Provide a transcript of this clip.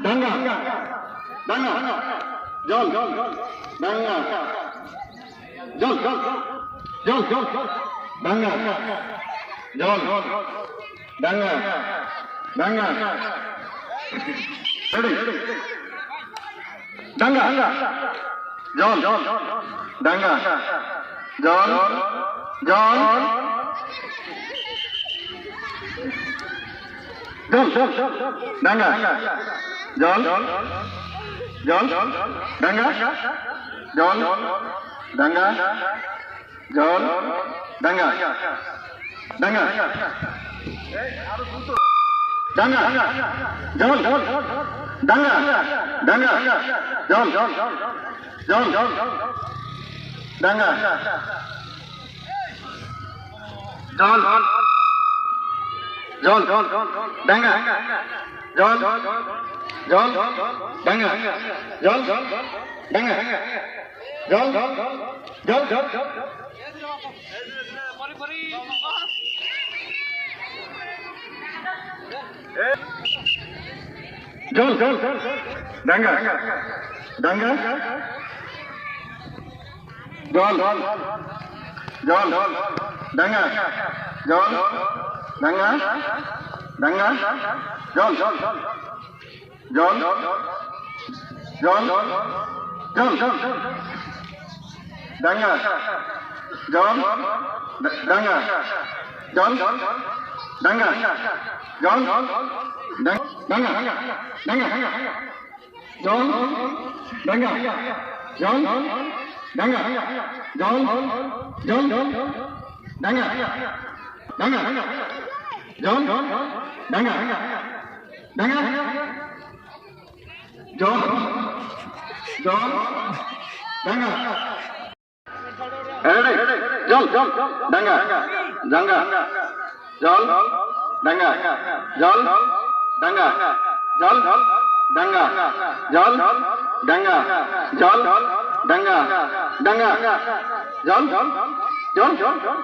ডাঙ্গা ডাঙ্গা জল ডাঙ্গা জল জল জল ডাঙ্গা জল ডাঙ্গা ডাঙ্গা ডাঙ্গা জল ডাঙ্গা জল জল জল ডাঙ্গা জল জল ডাঙ্গা জল ডাঙ্গা জল ডাঙ্গা ডাঙ্গা ডাঙ্গা জল ডাঙ্গা ডাঙ্গা জল জল ডাঙ্গা জল জল ডাঙ্গা জল জল ডাঙ্গা জল ডাঙ্গা জল জল জল জল জল ডাঙ্গা ডাঙ্গা জল জল ডাঙ্গা জল ডাঙ্গা ডাঙ্গা জল জল জল জল জল ডাঙ্গা জল ডাঙ্গা জল ডাঙ্গা জল ডাঙ্গা ডাঙ্গা জল ডাঙ্গা জল ডাঙ্গা জল জল ডাঙ্গা ডাঙ্গা জল ডাঙ্গা ডাঙ্গা জল জল ডাঙ্গা জল ডাঙ্গা ডাঙ্গা জল ডাঙ্গা জল ডাঙ্গা জল ডাঙ্গা জল ডাঙ্গা জল ডাঙ্গা ডাঙ্গা জল জল জল